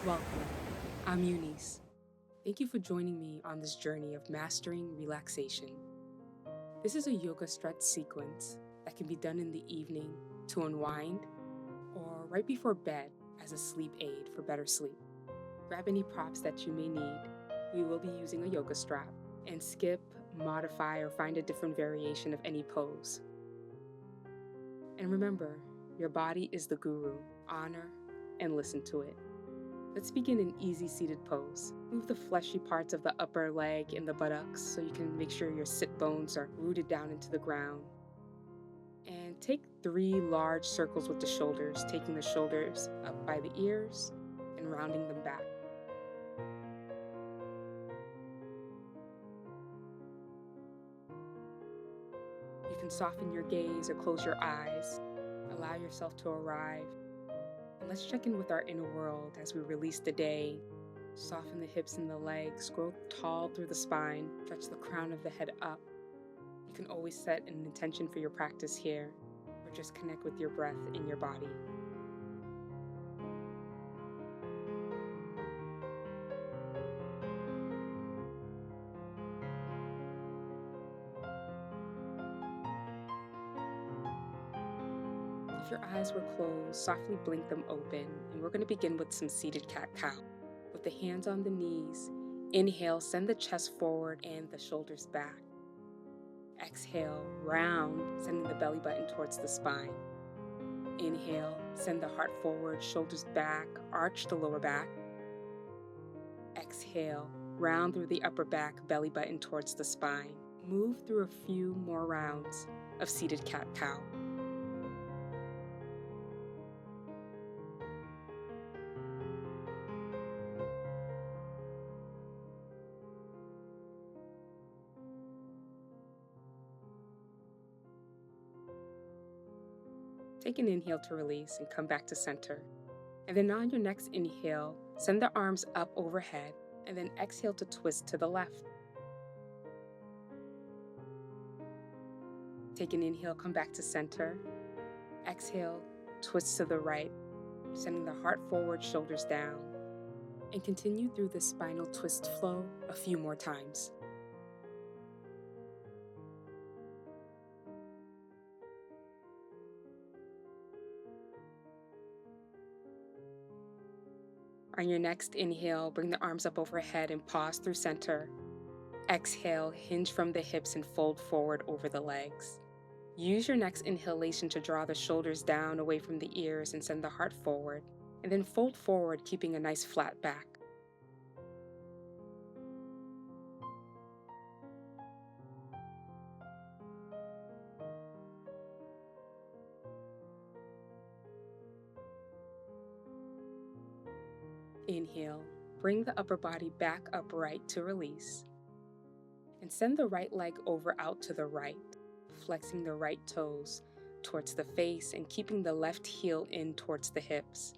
Welcome. I'm Eunice. Thank you for joining me on this journey of mastering relaxation. This is a yoga stretch sequence that can be done in the evening to unwind or right before bed as a sleep aid for better sleep. Grab any props that you may need. We will be using a yoga strap and skip, modify, or find a different variation of any pose. And remember, your body is the guru. Honor and listen to it. Let's begin an easy seated pose. Move the fleshy parts of the upper leg and the buttocks so you can make sure your sit bones are rooted down into the ground. And take 3 large circles with the shoulders, taking the shoulders up by the ears and rounding them back. You can soften your gaze or close your eyes. Allow yourself to arrive. And let's check in with our inner world as we release the day. Soften the hips and the legs, grow tall through the spine, stretch the crown of the head up. You can always set an intention for your practice here, or just connect with your breath in your body. If your eyes were closed, softly blink them open, and we're going to begin with some seated cat-cow. With the hands on the knees, inhale, send the chest forward and the shoulders back. Exhale, round, sending the belly button towards the spine. Inhale, send the heart forward, shoulders back, arch the lower back. Exhale, round through the upper back, belly button towards the spine. Move through a few more rounds of seated cat-cow. Take an inhale to release and come back to center. And then on your next inhale, send the arms up overhead, and then exhale to twist to the left. Take an inhale, come back to center. Exhale, twist to the right, sending the heart forward, shoulders down. And continue through the spinal twist flow a few more times. On your next inhale, bring the arms up overhead and pause through center. Exhale, hinge from the hips and fold forward over the legs. Use your next inhalation to draw the shoulders down away from the ears and send the heart forward, and then fold forward, keeping a nice flat back. Inhale, bring the upper body back upright to release, and send the right leg over out to the right, flexing the right toes towards the face and keeping the left heel in towards the hips.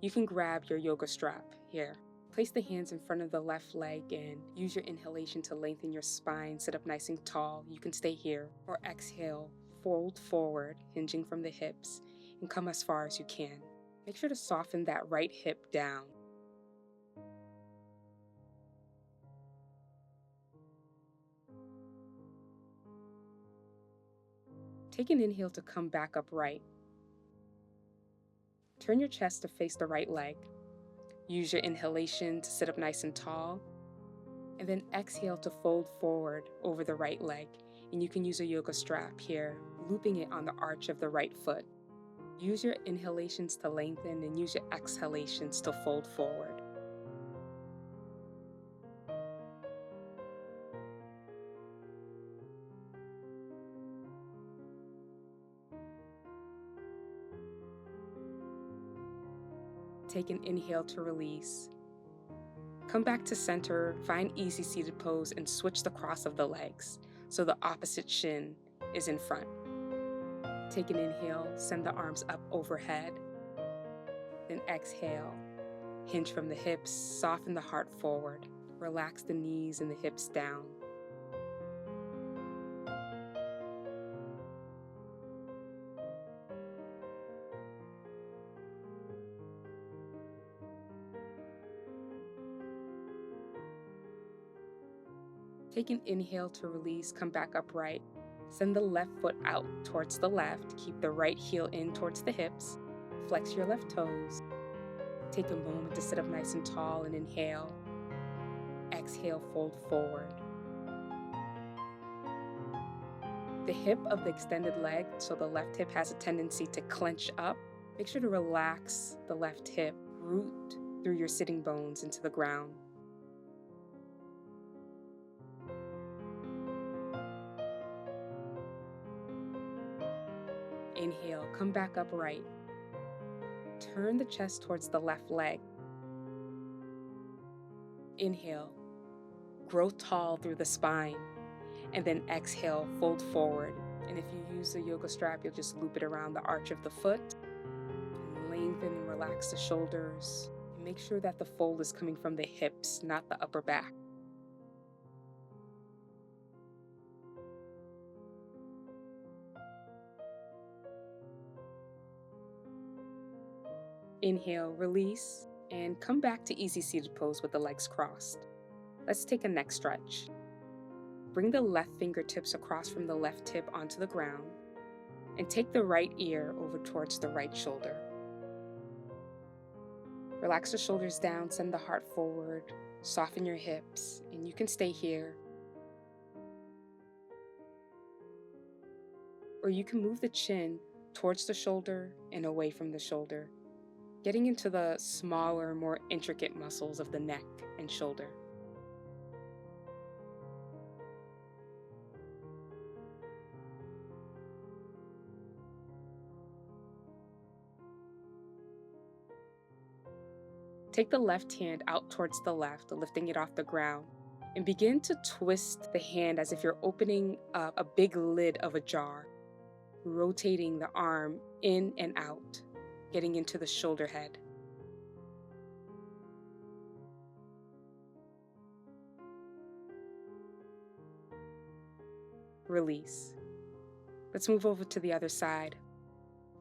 You can grab your yoga strap here. Place the hands in front of the left leg and use your inhalation to lengthen your spine, sit up nice and tall. You can stay here, or exhale, fold forward, hinging from the hips, and come as far as you can. Make sure to soften that right hip down. Take an inhale to come back upright. Turn your chest to face the right leg. Use your inhalation to sit up nice and tall, and then exhale to fold forward over the right leg. And you can use a yoga strap here, looping it on the arch of the right foot. Use your inhalations to lengthen and use your exhalations to fold forward. Take an inhale to release. Come back to center, find easy seated pose, and switch the cross of the legs so the opposite shin is in front. Take an inhale, send the arms up overhead. Then exhale, hinge from the hips, soften the heart forward. Relax the knees and the hips down. Take an inhale to release, come back upright. Send the left foot out towards the left. Keep the right heel in towards the hips. Flex your left toes. Take a moment to sit up nice and tall and inhale. Exhale, fold forward. The hip of the extended leg, so the left hip has a tendency to clench up. Make sure to relax the left hip. Root through your sitting bones into the ground. Inhale, come back upright. Turn the chest towards the left leg. Inhale, grow tall through the spine. And then exhale, fold forward. And if you use a yoga strap, you'll just loop it around the arch of the foot. And lengthen and relax the shoulders. And make sure that the fold is coming from the hips, not the upper back. Inhale, release, and come back to easy seated pose with the legs crossed. Let's take a neck stretch. Bring the left fingertips across from the left hip onto the ground, and take the right ear over towards the right shoulder. Relax the shoulders down, send the heart forward, soften your hips, and you can stay here. Or you can move the chin towards the shoulder and away from the shoulder, getting into the smaller, more intricate muscles of the neck and shoulder. Take the left hand out towards the left, lifting it off the ground, and begin to twist the hand as if you're opening up a big lid of a jar, rotating the arm in and out, getting into the shoulder head. Release. Let's move over to the other side.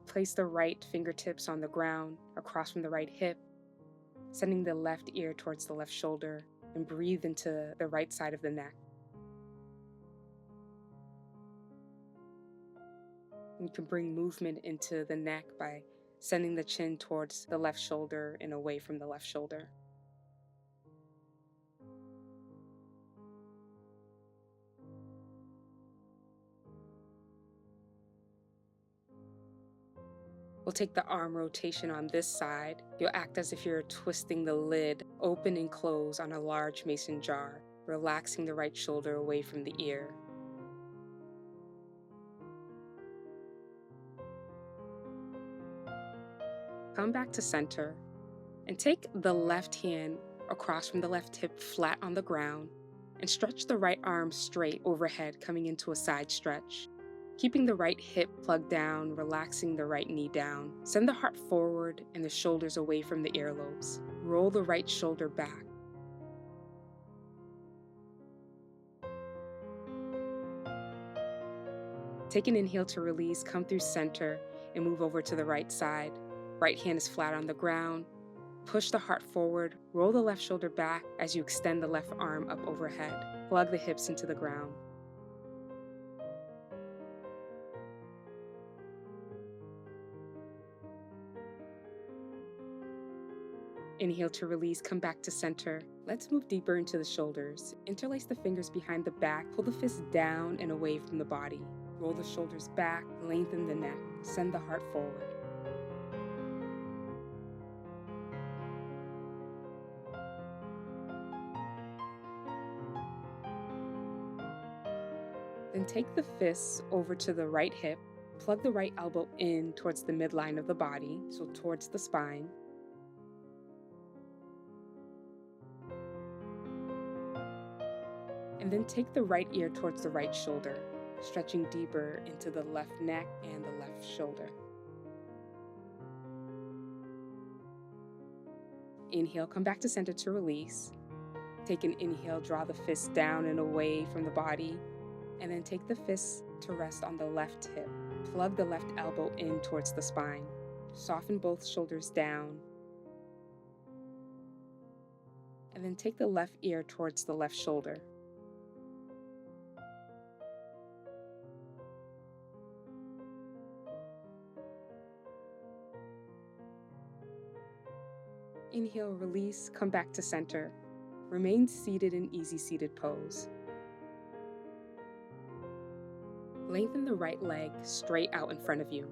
Place the right fingertips on the ground across from the right hip, sending the left ear towards the left shoulder, and breathe into the right side of the neck. You can bring movement into the neck by sending the chin towards the left shoulder and away from the left shoulder. We'll take the arm rotation on this side. You'll act as if you're twisting the lid open and close on a large mason jar, relaxing the right shoulder away from the ear. Come back to center and take the left hand across from the left hip flat on the ground and stretch the right arm straight overhead, coming into a side stretch. Keeping the right hip plugged down, relaxing the right knee down. Send the heart forward and the shoulders away from the earlobes. Roll the right shoulder back. Take an inhale to release, come through center, and move over to the right side. Right hand is flat on the ground. Push the heart forward, roll the left shoulder back as you extend the left arm up overhead. Plug the hips into the ground. Inhale to release, come back to center. Let's move deeper into the shoulders. Interlace the fingers behind the back, pull the fists down and away from the body. Roll the shoulders back, lengthen the neck, send the heart forward. Then take the fists over to the right hip, plug the right elbow in towards the midline of the body, so towards the spine. And then take the right ear towards the right shoulder, stretching deeper into the left neck and the left shoulder. Inhale, come back to center to release. Take an inhale, draw the fist down and away from the body, and then take the fists to rest on the left hip. Plug the left elbow in towards the spine. Soften both shoulders down. And then take the left ear towards the left shoulder. Inhale, release, come back to center. Remain seated in easy seated pose. Lengthen the right leg straight out in front of you.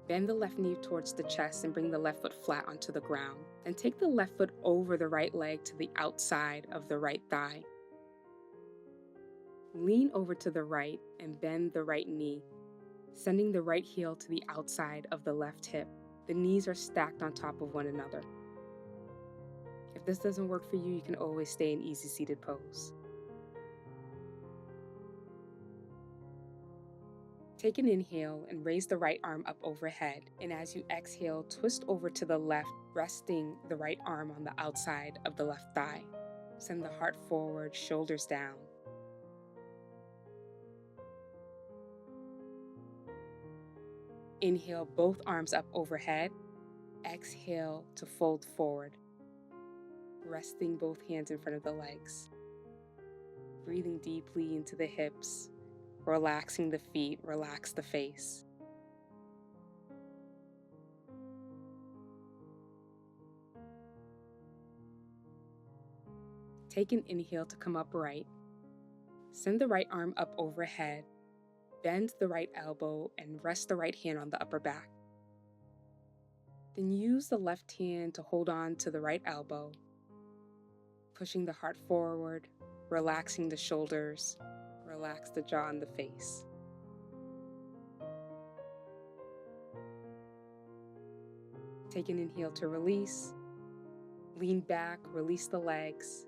Bend the left knee towards the chest and bring the left foot flat onto the ground. Then take the left foot over the right leg to the outside of the right thigh. Lean over to the right and bend the right knee, sending the right heel to the outside of the left hip. The knees are stacked on top of one another. If this doesn't work for you, you can always stay in easy seated pose. Take an inhale and raise the right arm up overhead, and as you exhale, twist over to the left, resting the right arm on the outside of the left thigh. Send the heart forward, shoulders down. Inhale, both arms up overhead. Exhale to fold forward, resting both hands in front of the legs. Breathing deeply into the hips, relaxing the feet, relax the face. Take an inhale to come upright. Send the right arm up overhead. Bend the right elbow and rest the right hand on the upper back. Then use the left hand to hold on to the right elbow, pushing the heart forward, relaxing the shoulders, relax the jaw and the face. Take an inhale to release. Lean back, release the legs.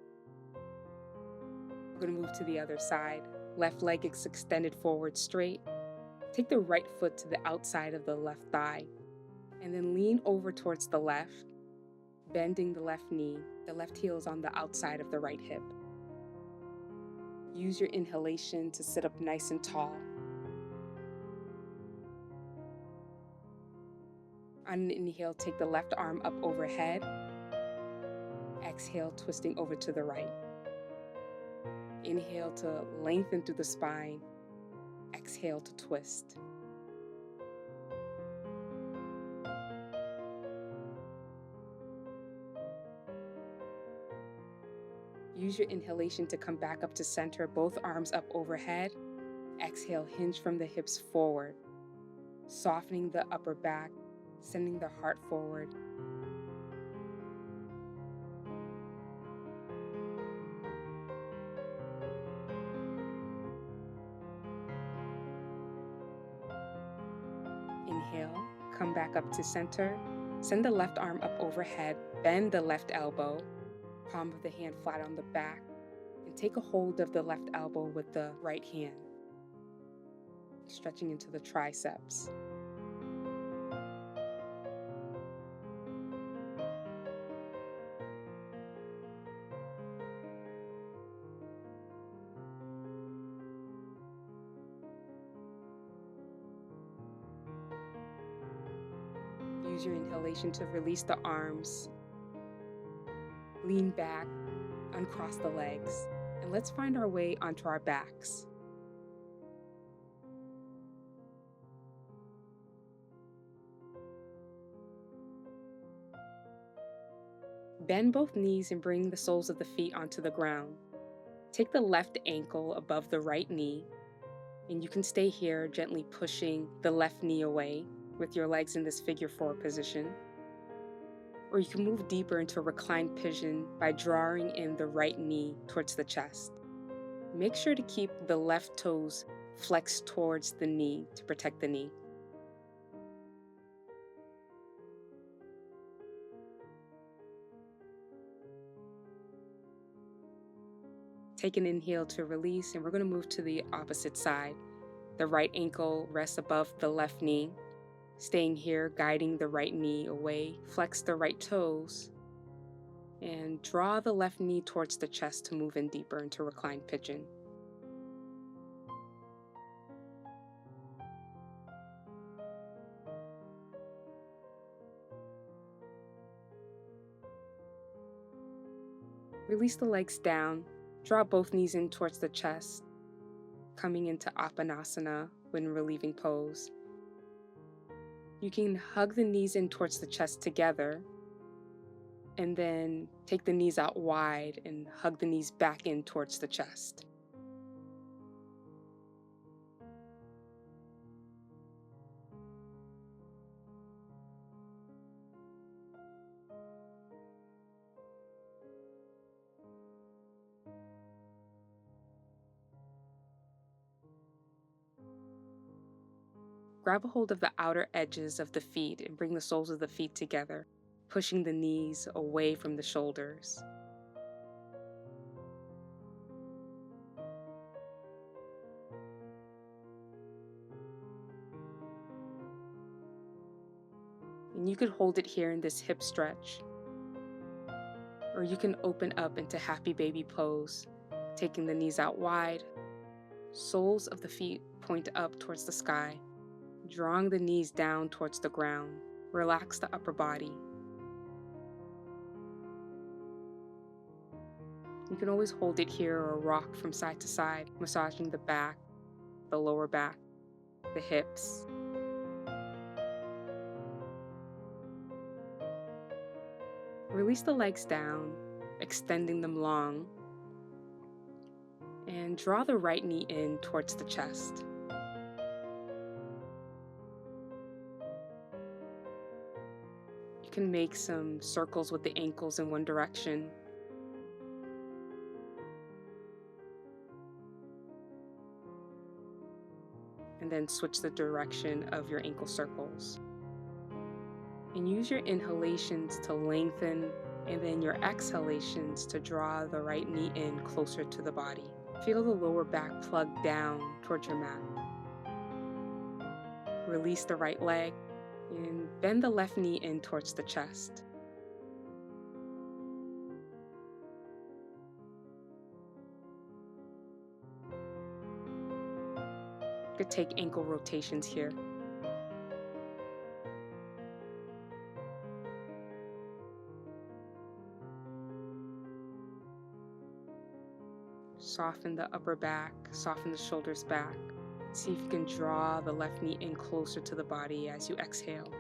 We're going to move to the other side. Left leg is extended forward straight. Take the right foot to the outside of the left thigh, and then lean over towards the left, bending the left knee. The left heel is on the outside of the right hip. Use your inhalation to sit up nice and tall. On an inhale, take the left arm up overhead. Exhale, twisting over to the right. Inhale to lengthen through the spine. Exhale to twist. Use your inhalation to come back up to center, both arms up overhead. Exhale, hinge from the hips forward, softening the upper back, sending the heart forward. Inhale, come back up to center. Send the left arm up overhead, bend the left elbow, palm of the hand flat on the back, and take a hold of the left elbow with the right hand, stretching into the triceps. Use your inhalation to release the arms. Lean back, uncross the legs, and let's find our way onto our backs. Bend both knees and bring the soles of the feet onto the ground. Take the left ankle above the right knee, and you can stay here gently pushing the left knee away with your legs in this figure four position. Or you can move deeper into a reclined pigeon by drawing in the right knee towards the chest. Make sure to keep the left toes flexed towards the knee to protect the knee. Take an inhale to release, and we're going to move to the opposite side. The right ankle rests above the left knee. Staying here, guiding the right knee away, flex the right toes, and draw the left knee towards the chest to move in deeper into reclined pigeon. Release the legs down, draw both knees in towards the chest, coming into Apanasana when relieving pose. You can hug the knees in towards the chest together, And then take the knees out wide and hug the knees back in towards the chest. Grab a hold of the outer edges of the feet and bring the soles of the feet together, pushing the knees away from the shoulders. And you could hold it here in this hip stretch, or you can open up into happy baby pose, taking the knees out wide, soles of the feet point up towards the sky, drawing the knees down towards the ground. Relax the upper body. You can always hold it here or rock from side to side, massaging the back, the lower back, the hips. Release the legs down, extending them long, and draw the right knee in towards the chest. You can make some circles with the ankles in one direction. And then switch the direction of your ankle circles. And use your inhalations to lengthen, and then your exhalations to draw the right knee in closer to the body. Feel the lower back plug down towards your mat. Release the right leg and bend the left knee in towards the chest. You could take ankle rotations here. Soften the upper back, soften the shoulders back. See if you can draw the left knee in closer to the body as you exhale.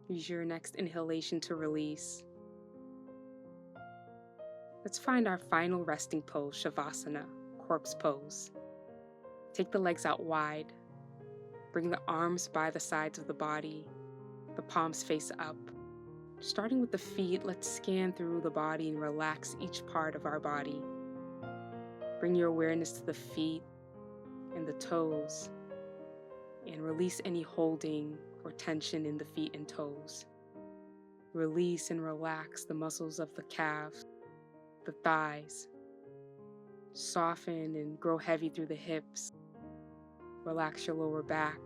Use your next inhalation to release. Let's find our final resting pose, Shavasana, corpse pose. Take the legs out wide. Bring the arms by the sides of the body, the palms face up. Starting with the feet, let's scan through the body and relax each part of our body. Bring your awareness to the feet and the toes, and release any holding or tension in the feet and toes. Release and relax the muscles of the calves, the thighs. Soften and grow heavy through the hips. Relax your lower back,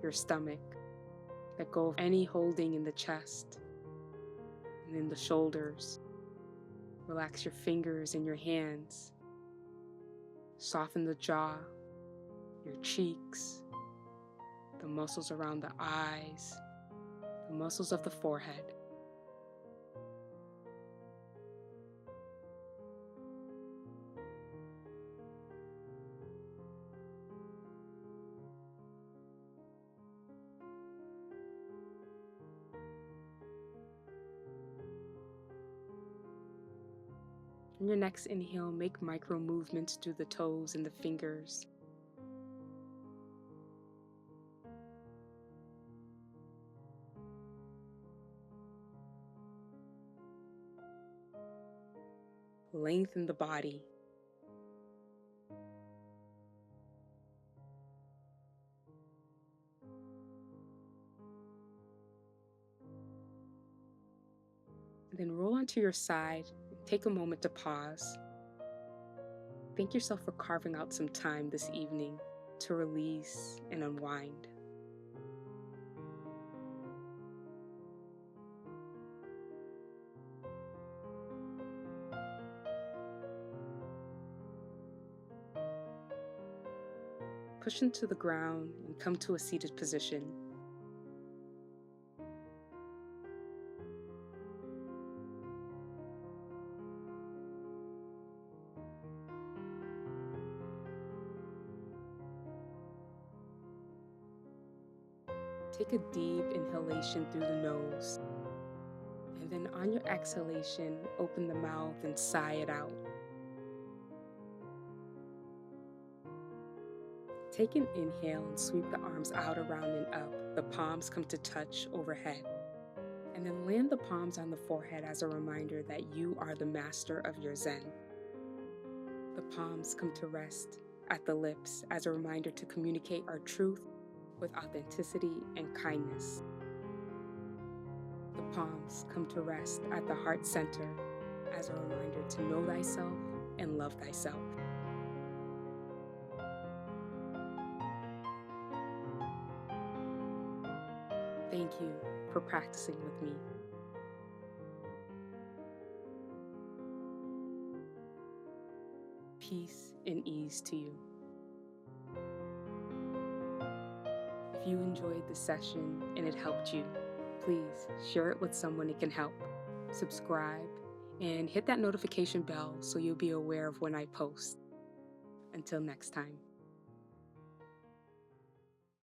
your stomach. Let go of any holding in the chest and in the shoulders. Relax your fingers and your hands. Soften the jaw, your cheeks, the muscles around the eyes, the muscles of the forehead. On your next inhale, make micro movements through the toes and the fingers. Lengthen the body. And then roll onto your side. Take a moment to pause. Thank yourself for carving out some time this evening to release and unwind. Push into the ground and come to a seated position. Take a deep inhalation through the nose, and then on your exhalation, open the mouth and sigh it out. Take an inhale and sweep the arms out, around, and up. The palms come to touch overhead. And then land the palms on the forehead as a reminder that you are the master of your Zen. The palms come to rest at the lips as a reminder to communicate our truth with authenticity and kindness. The palms come to rest at the heart center as a reminder to know thyself and love thyself. Thank you for practicing with me. Peace and ease to you. If you enjoyed the session and it helped you, please share it with someone it can help. Subscribe and hit that notification bell so you'll be aware of when I post. Until next time.